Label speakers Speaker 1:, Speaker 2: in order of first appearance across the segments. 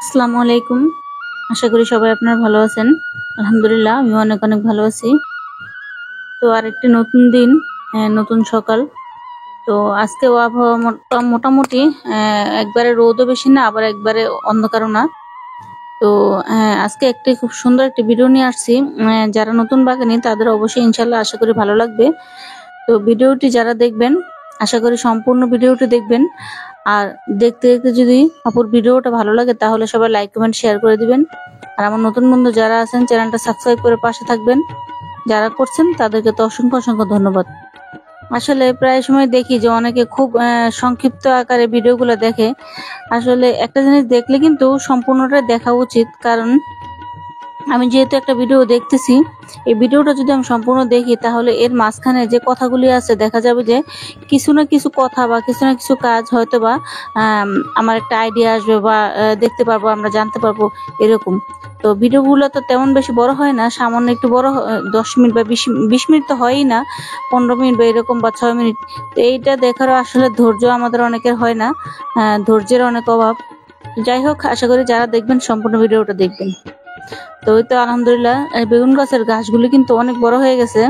Speaker 1: আসসালামু আলাইকুম। আশা করি সবাই আপনারা ভালো আছেন। আলহামদুলিল্লাহ আমি অনেক অনেক ভালো আছি। তো আরেকটি নতুন দিন, নতুন সকাল। তো আজকেও আবহাওয়া মোটামুটি একবারে রোদও বেশি না, আবার একবারে অন্ধকারও না। তো আজকে একটি খুব সুন্দর একটি ভিডিও নিয়ে আসছি। যারা নতুন বাগানি তাদের অবশ্যই ইনশাল্লাহ আশা করি ভালো লাগবে। তো ভিডিওটি যারা দেখবেন আশা করি সম্পূর্ণ ভিডিওটি দেখবেন। আর দেখতে দেখতে যদি আপুর ভিডিওটা ভালো লাগে তাহলে সবাই লাইক কমেন্ট শেয়ার করে দিবেন। আর আমার নতুন বন্ধু যারা আছেন চ্যানেলটা সাবস্ক্রাইব করে পাশে থাকবেন। যারা করছেন তাদেরকে তো অসংখ্য অসংখ্য ধন্যবাদ। আসলে প্রায় সময় দেখি যে অনেকে খুব সংক্ষিপ্ত আকারে ভিডিওগুলো দেখে। আসলে একটা জিনিস দেখলে কিন্তু সম্পূর্ণটা দেখা উচিত, কারণ আমি যেহেতু একটা ভিডিও দেখতেছি, এই ভিডিওটা যদি আমি সম্পূর্ণ দেখি তাহলে এর মাঝখানে যে কথাগুলি আছে দেখা যাবে যে কিছু না কিছু কথা বা কিছু না কিছু কাজ হয়তো বা আমার একটা আইডিয়া আসবে বা দেখতে পারবো, আমরা জানতে পারবো এরকম। তো ভিডিওগুলো তো তেমন বেশি বড় হয় না, সামান্য একটু বড় 10 মিনিট বা 20 মিনিট তো হয়ই না, 15 মিনিট বা এরকম বা 6 মিনিট। তো এইটা দেখারও আসলে ধৈর্য আমাদের অনেকের হয় না, ধৈর্যের অনেক অভাব। যাই হোক, আশা করি যারা দেখবেন সম্পূর্ণ ভিডিওটা দেখবেন। তো ওই তো আলহামদুলিল্লাহ বেগুন গাছের গাছগুলি কিন্তু অনেক বড় হয়ে গেছে।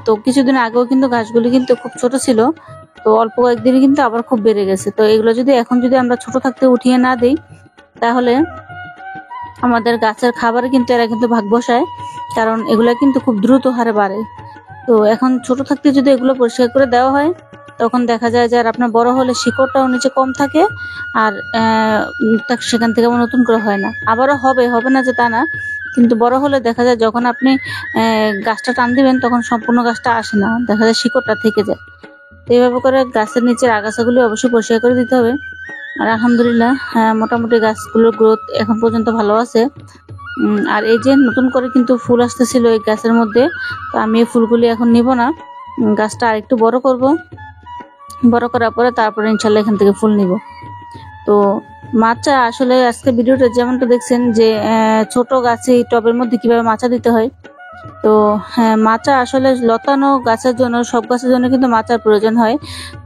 Speaker 1: তো কিছুদিন আগেও কিন্তু গাছগুলি কিন্তু খুব ছোট ছিল, তো অল্প কয়েকদিনই কিন্তু আবার খুব বেড়ে গেছে। তো এগুলো যদি এখন যদি আমরা ছোট থাকতে উঠিয়ে না দিই তাহলে আমাদের গাছের খাবারে কিন্তু এরা কিন্তু ভাগ বসায়, কারণ এগুলা কিন্তু খুব দ্রুত হারে বাড়ে। তো এখন ছোট থাকতে যদি এগুলো পরিষ্কার করে দেওয়া হয় তখন দেখা যায় যে আর আপনার বড় হলে শিকড়টাও নিচে কম থাকে, আর সেখান থেকে আবার নতুন করে হয় না। আবারও হবে হবে না যে তা না, কিন্তু বড় হলে দেখা যায় যখন আপনি গাছটা টান দিবেন তখন সম্পূর্ণ গাছটা আসে না, দেখা যায় শিকড়টা থেকে যায়। তো এইভাবে করে গাছের নিচের আগাছাগুলি অবশ্যই পরিষ্কার করে দিতে হবে। আর আলহামদুলিল্লাহ মোটামুটি গাছগুলোর গ্রোথ এখন পর্যন্ত ভালো আছে। আর এই যে নতুন করে কিন্তু ফুল আসতেছিল এই গাছের মধ্যে, তো আমি এই ফুলগুলি এখন নিব না, গাছটা আরেকটু বড় করব, বড় করার পরে তারপরে ইনশাল্লাহ এখান থেকে ফুল নিব। তো মাচা আসলে আজকে ভিডিওটা যেমনটা দেখছেন যে ছোট গাছে টবের মধ্যে কিভাবে মাচা দিতে হয়। তো হ্যাঁ, মাচা আসলে লতানো গাছের জন্য, সব গাছের জন্য কিন্তু মাচার প্রয়োজন হয়।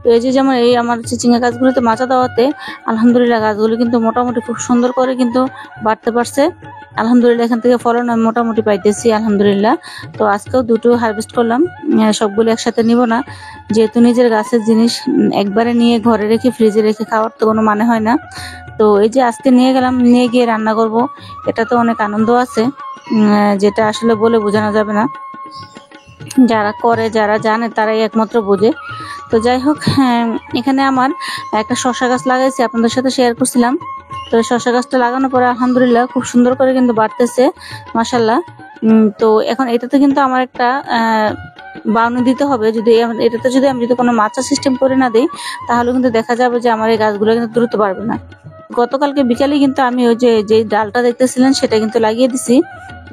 Speaker 1: তো এই যে যেমন এই আমার চিচিঙ্গা গাছগুলোতে মাচা দেওয়াতে আলহামদুলিল্লাহ গাছগুলো কিন্তু মোটামুটি খুব সুন্দর করে কিন্তু বাড়তে পারছে। আলহামদুলিল্লাহ এখান থেকে ফলন আমি মোটামুটি পাইতেছি আলহামদুলিল্লাহ। তো আজকেও দুটো হারভেস্ট করলাম, সবগুলো একসাথে নিব না, যেহেতু নিজের গাছের জিনিস একবারে নিয়ে ঘরে রেখে ফ্রিজে রেখে খাওয়ার তো কোনো মানে হয় না। তো এই যে আজকে নিয়ে গেলাম, নিয়ে গিয়ে রান্না করব, এটা তো অনেক আনন্দ আছে, যেটা আসলে বলে বোঝানো যাবে না। যারা করে যারা জানে তারাই একমাত্র বোঝে। তো যাই হোক, এখানে আমার একটা শসা গাছ লাগাইছি, আপনাদের সাথে শেয়ার করছিলাম। তো শসা গাছটা লাগানোর পরে আলহামদুলিল্লাহ খুব সুন্দর করে কিন্তু বাড়তেছে মাশাল্লাহ। তো এখন এটাতে কিন্তু আমার একটা বাউনি দিতে হবে, যদি এটাতে যদি আমি যদি কোনো মাচা সিস্টেম করে না দিই তাহলে কিন্তু দেখা যাবে যে আমার এই গাছগুলো কিন্তু দ্রুত বাড়বে না। গতকালকে বিকালে কিন্তু আমি ওই যে ডালটা দেখতেছিলেন সেটা কিন্তু লাগিয়ে দিছি,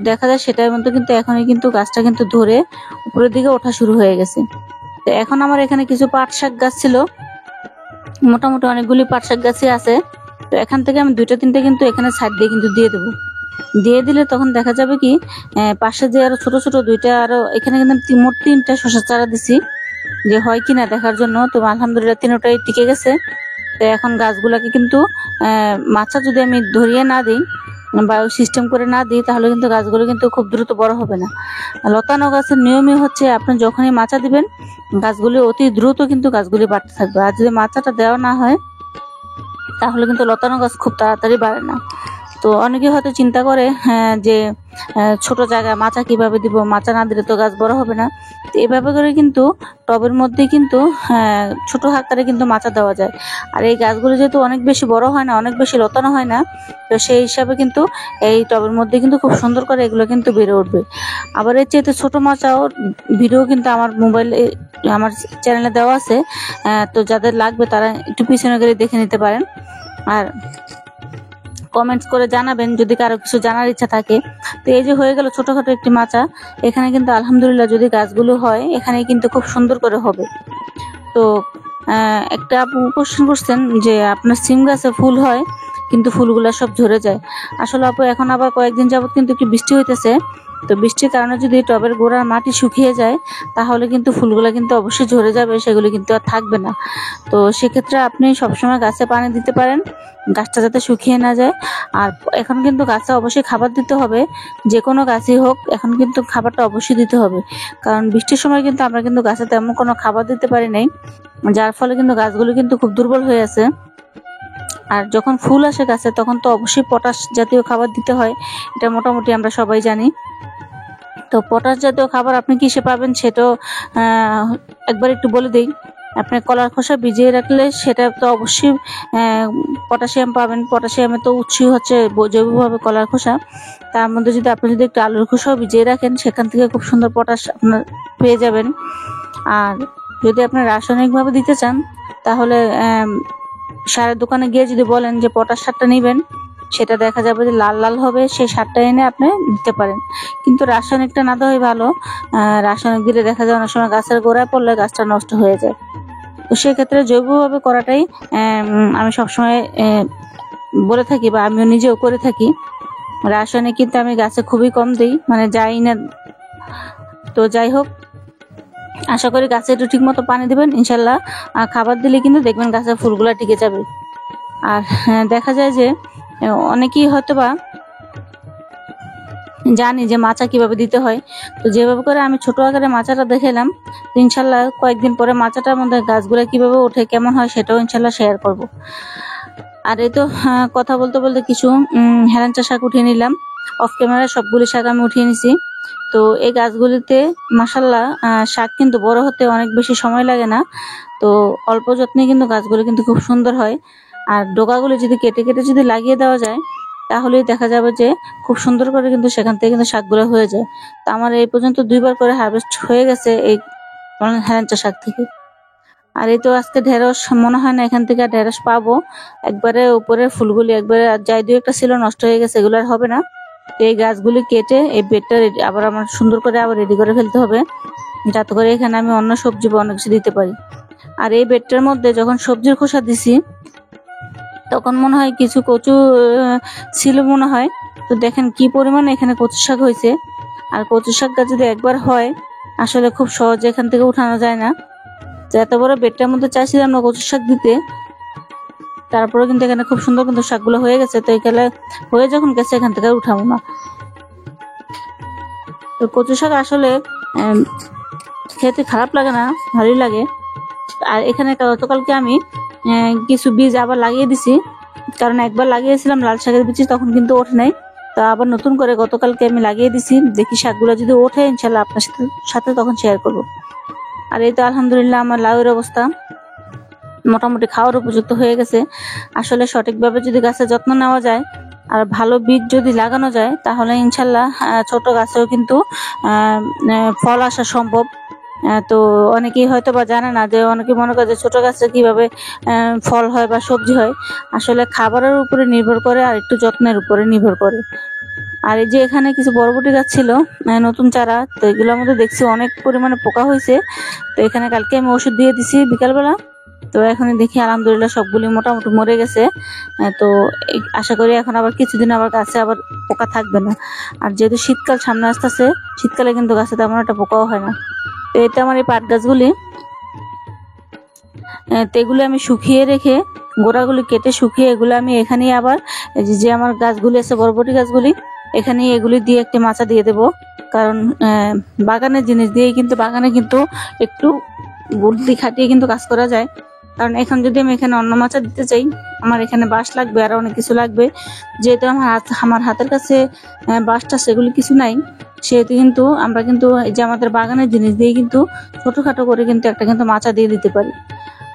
Speaker 1: দেখা যায় সেটার মধ্যে কিন্তু এখনই কিন্তু গাছটা কিন্তু ধরে উপরের দিকে ওঠা শুরু হয়ে গেছে। তো এখন আমার এখানে কিছু পাট শাক গাছ ছিল, মোটামুটি অনেকগুলি পাট শাক গাছই আছে। তো এখান থেকে আমি 2-3টে কিন্তু এখানে সাইড দিয়ে কিন্তু দিয়ে দেবো। দিয়ে দিলে তখন দেখা যাবে কি পাশে যে আরো ছোট ছোট দুইটা আরো এখানে কিন্তু মোট 3টা শসা চারা দিছি, যে হয় কিনা দেখার জন্য। তো আলহামদুলিল্লাহ 3টাই টিকে গেছে। তো এখন গাছগুলাকে কিন্তু মাচা যদি আমি ধরিয়ে না দিই বা সিস্টেম করে না দিই তাহলে কিন্তু গাছগুলো কিন্তু খুব দ্রুত বড় হবে না। লতানো গাছের নিয়মই হচ্ছে আপনি যখনই মাচা দিবেন গাছগুলি অতি দ্রুত কিন্তু গাছগুলি বাড়তে থাকবে, আর যদি মাচাটা দেওয়া না হয় তাহলে কিন্তু লতানো গাছ খুব তাড়াতাড়ি বাড়ে না। তো অনেকে হয়তো চিন্তা করে যে ছোট জায়গায় মাচা কিভাবে দিব, মাচা না দিলে তো গাছ বড় হবে না। তো এইভাবে করে কিন্তু টবের মধ্যে কিন্তু ছোট আকারে কিন্তু মাচা দেওয়া যায়। আর এই গাছগুলো যেহেতু অনেক বেশি বড় হয় না, অনেক বেশি লতানো হয় না, তো সেই হিসাবে কিন্তু এই টবের মধ্যে কিন্তু খুব সুন্দর করে এগুলো কিন্তু বেড়ে উঠবে। আবার এর চেয়ে ছোট মাচাও ভিডিও কিন্তু আমার মোবাইলে আমার চ্যানেলে দেওয়া আছে, তো যাদের লাগবে তারা একটু পিছনে গেলে দেখে নিতে পারেন। আর কমেন্টস করে জানাবেন যদি কারো কিছু জানার ইচ্ছা থাকে। তো এই যে হয়ে গেল ছোটখাটো একটি মাচা, এখানে কিন্তু আলহামদুলিল্লাহ যদি গাছগুলো হয় এখানে কিন্তু খুব সুন্দর করে হবে। তো একটা আপু কোশ্চেন করছেন যে আপনার সিম গাছে ফুল হয় কিন্তু ফুলগুলা সব ঝরে যায়। আসলে আপু এখন আবার কয়েকদিন যাবত কিন্তু একটু বৃষ্টি হইতেছে, তো বৃষ্টির কারণে যদি টবের গোড়ার মাটি শুকিয়ে যায় তাহলে কিন্তু ফুলগুলো কিন্তু অবশ্যই ঝরে যাবে, সেগুলো কিন্তু আর থাকবে না। তো সেক্ষেত্রে আপনি সবসময় গাছে পানি দিতে পারেন, গাছটা যাতে শুকিয়ে না যায়। আর এখন কিন্তু গাছে অবশ্যই খাবার দিতে হবে, যে কোনো গাছই হোক এখন কিন্তু খাবারটা অবশ্যই দিতে হবে, কারণ বৃষ্টির সময় কিন্তু আমরা কিন্তু গাছে তেমন কোনো খাবার দিতে পারি নাই, যার ফলে কিন্তু গাছগুলো কিন্তু খুব দুর্বল হয়ে আছে। আর যখন ফুল আসে গাছে তখন তো অবশ্যই পটাশ জাতীয় খাবার দিতে হয়, এটা মোটামুটি আমরা সবাই জানি। তো পটাশ জাতীয় খাবার আপনি কিসে পাবেন সেটাও একবার একটু বলে দিই। আপনি কলার খোসা ভিজিয়ে রাখলে সেটা তো অবশ্যই পটাশিয়াম পাবেন। পটাশিয়ামের তো উৎসই হচ্ছে জৈবভাবে কলার খোসা। তার মধ্যে যদি আপনি যদি একটু আলুর খোসাও ভিজিয়ে রাখেন সেখান থেকে খুব সুন্দর পটাশ আপনার পেয়ে যাবেন। আর যদি আপনি রাসায়নিকভাবে দিতে চান তাহলে সারের দোকানে গিয়ে যদি বলেন যে পটাশ সারটা নেবেন, সেটা দেখা যাবে যে লাল লাল হবে, সেই সারটা এনে আপনি দিতে পারেন। কিন্তু রাসায়নিকটা না দেওয়াই ভালো। রাসায়নিক দিলে দেখা যায় অনেক সময় গাছের গোড়ায় পড়লে গাছটা নষ্ট হয়ে যায়। তো সেক্ষেত্রে জৈবভাবে করাটাই আমি সবসময় বলে থাকি, বা আমিও নিজেও করে থাকি। রাসায়নিক কিন্তু আমি গাছে খুবই কম দিই, মানে যাই না। তো যাই হোক, আশা করি গাছে একটু ঠিক মতো পানি দেবেন, ইনশাল্লাহ খাবার দিলে কিন্তু দেখবেন গাছের ফুলগুলা টিকে যাবে। আর দেখা যায় যে অনেকেই হয়তো বা জানি যে মাচা কিভাবে দিতে হয়। তো যেভাবে করে আমি ছোট আকারে মাচাটা দেখালাম, ইনশাল্লাহ কয়েকদিন পরে মাচাটার মধ্যে গাছগুলো কিভাবে ওঠে কেমন হয় সেটাও ইনশাল্লাহ শেয়ার করব। আর এই তো কথা বলতে বলতে কিছু হেলাঞ্চা শাক উঠিয়ে নিলাম, অফ ক্যামেরায় সবগুলি শাক আমি উঠিয়ে নিছি। তো এই গাছগুলিতে মাশাল্লাহ শাক কিন্তু বড় হতে অনেক বেশি সময় লাগে না। তো অল্প যত্নে কিন্তু গাছগুলো কিন্তু খুব সুন্দর হয়। আর ডোকাগুলো যদি কেটে কেটে যদি লাগিয়ে দেওয়া যায় তাহলেই দেখা যাবে যে খুব সুন্দর করে কিন্তু সেখান থেকে কিন্তু শাকগুলো হয়ে যায়। তো আমার এই পর্যন্ত 2বার করে হারভেস্ট হয়ে গেছে এই হেলাঞ্চা শাক থেকে। আর এই তো আজকে ঢেঁড়স মনে হয় না এখান থেকে ঢেঁড়স পাবো। একবারে উপরের ফুলগুলি একবারে যাই 2-1টা ছিল নষ্ট হয়ে গেছে, এগুলো আর হবে না। তো এই গাছগুলি কেটে এই বেডটা আবার আমার সুন্দর করে আবার রেডি করে ফেলতে হবে, যাতে করে এখানে আমি অন্য সবজি বা অনেক কিছু দিতে পারি। আর এই বেডটার মধ্যে যখন সবজির খোসা দিছি তখন মনে হয় কিছু কচু ছিল মনে হয়। তো দেখেন কি পরিমাণে এখানে কচু শাক হয়েছে। আর কচু শাকটা যদি একবার হয় আসলে খুব সহজে এখান থেকে উঠানো যায় না। তো এত বড় বেডটার মধ্যে চাইছিলাম না কচু শাক দিতে, তারপরে কিন্তু এখানে খুব সুন্দর কিন্তু শাকগুলো হয়ে গেছে। তো এখানে হয়ে যখন গেছে এখান থেকে উঠাবো না। তো কচু শাক আসলে খেতে খারাপ লাগে না, ভালোই লাগে। আর এখানে গতকালকে আমি কিছু বীজ আবার লাগিয়ে দিছি, কারণ একবার লাগিয়েছিলাম লাল শাকের বীজ, তখন কিন্তু ওঠে নাই। তো আবার নতুন করে গতকালকে আমি লাগিয়ে দিছি, দেখি শাকগুলো যদি ওঠে ইনশাল্লাহ আপনার সাথে তখন শেয়ার করব। আর এই তো আলহামদুলিল্লাহ আমার লাউয়ের অবস্থা মোটামুটি খাওয়ার উপযুক্ত হয়ে গেছে। আসলে সঠিকভাবে যদি গাছের যত্ন নেওয়া যায় আর ভালো বীজ যদি লাগানো যায় তাহলে ইনশাল্লাহ ছোট গাছেও কিন্তু ফল আসা সম্ভব। তো অনেকেই হয়তো বা জানে না, যে অনেকে মনে করে যে ছোট গাছে কিভাবে ফল হয় বা সবজি হয়। আসলে খাবারের উপরে নির্ভর করে আর একটু যত্নের উপরে নির্ভর করে। আর এই যে এখানে কিছু বরবটি গাছ ছিল নতুন চারা, তো এগুলোর মধ্যে দেখছি অনেক পরিমাণে পোকা হয়েছে। তো এখানে কালকে আমি ওষুধ দিয়ে দিছি বিকালবেলা। তো এখন দেখি আলহামদুলিল্লাহ সবগুলি মোটামুটি মরে গেছে। তো আশা করি এখন আবার কিছুদিন আবার গাছে আবার পোকা থাকবে না। আর যেহেতু শীতকাল সামনে আসতেছে, শীতকালে কিন্তু গাছে তেমন একটা পোকাও হয় না। তো এটা আমার এই পাট গাছগুলি, তো এগুলো আমি শুকিয়ে রেখে গোড়াগুলি কেটে শুকিয়ে এগুলো আমি এখানে আবার যে আমার গাছগুলি আছে বরবটি গাছগুলি এখানে এগুলি দিয়ে একটি মাচা দিয়ে দেব। কারণ বাগানের জিনিস দিয়ে কিন্তু বাগানে কিন্তু একটু বুদ্ধি খাটিয়ে কিন্তু কাজ করা যায়। কারণ এখন যদি আমি এখানে অন্য মাচা দিতে চাই আমার এখানে বাঁশ লাগবে আর অনেক কিছু লাগবে। যেহেতু আমার হাতের কাছে বাঁশটা সেগুলি কিছু নাই, সেহেতু কিন্তু আমরা কিন্তু এই যে আমাদের বাগানের জিনিস দিয়ে কিন্তু ছোটখাটো করে কিন্তু একটা কিন্তু মাচা দিয়ে দিতে পারি।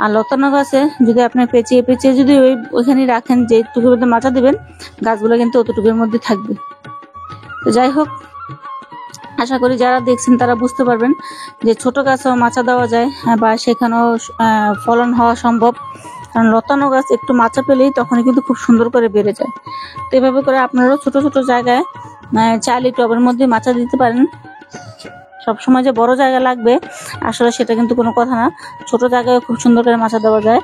Speaker 1: আর লতানো গাছে যদি আপনি পেঁচিয়ে পেঁচিয়ে যদি ওইখানে রাখেন, যেটুকুর মধ্যে মাচা দেবেন গাছগুলো কিন্তু অতটুকুর মধ্যে থাকবে। তো যাই হোক, আশা করি যারা দেখছেন তারা বুঝতে পারবেন যে ছোট গাছেও মাচা দেওয়া যায় বা সেখানেও ফলন হওয়া সম্ভব। কারণ লতানো গাছ একটু মাচা পেলেই তখনই কিন্তু খুব সুন্দর করে বেড়ে যায়। তো এভাবে করে আপনারাও ছোট ছোট জায়গায় চাইলে টবের মধ্যে মাচা দিতে পারেন। সবসময় যে বড় জায়গা লাগবে আসলে সেটা কিন্তু কোনো কথা না, ছোট জায়গায় খুব সুন্দর করে মাচা দেওয়া যায়।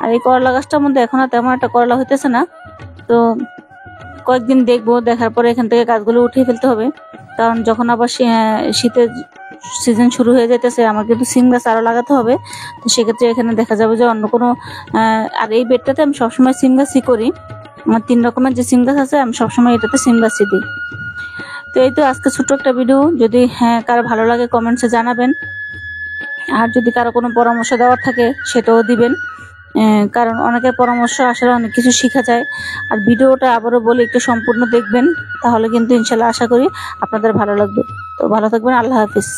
Speaker 1: আর এই করলা গাছটার মধ্যে এখন আর তেমন একটা করলা হইতেছে না। তো কয়েকদিন দেখবো, দেখার পরে এখান থেকে গাছগুলো উঠিয়ে ফেলতে হবে। কারণ যখন আবার শীতের সিজন শুরু হয়ে যাইতেছে, আমার কিন্তু সিম গাছ আরও লাগাতে হবে। তো সেক্ষেত্রে এখানে দেখা যাবে যে অন্য কোনো আর এই বেডটাতে আমি সবসময় সিম গাছই করি। আমার 3 রকমের যে সিম গাছ আছে, আমি সবসময় এটাতে সিম গাছই দিই। তো এই তো আজকে ছোট্ট একটা ভিডিও, যদি কারো ভালো লাগে কমেন্টসে জানাবেন, আর যদি কারো কোনো পরামর্শ দেওয়ার থাকে সেটাও দিবেন। কারণ অনেকের পরামর্শ আসলে অনেক কিছু শেখা যায়। আর ভিডিওটা আবারও বলি, একটু সম্পূর্ণ দেখবেন, তাহলে কিন্তু ইনশাল্লাহ আশা করি আপনাদের ভালো লাগবে। তো ভালো থাকবেন, আল্লাহ হাফিজ।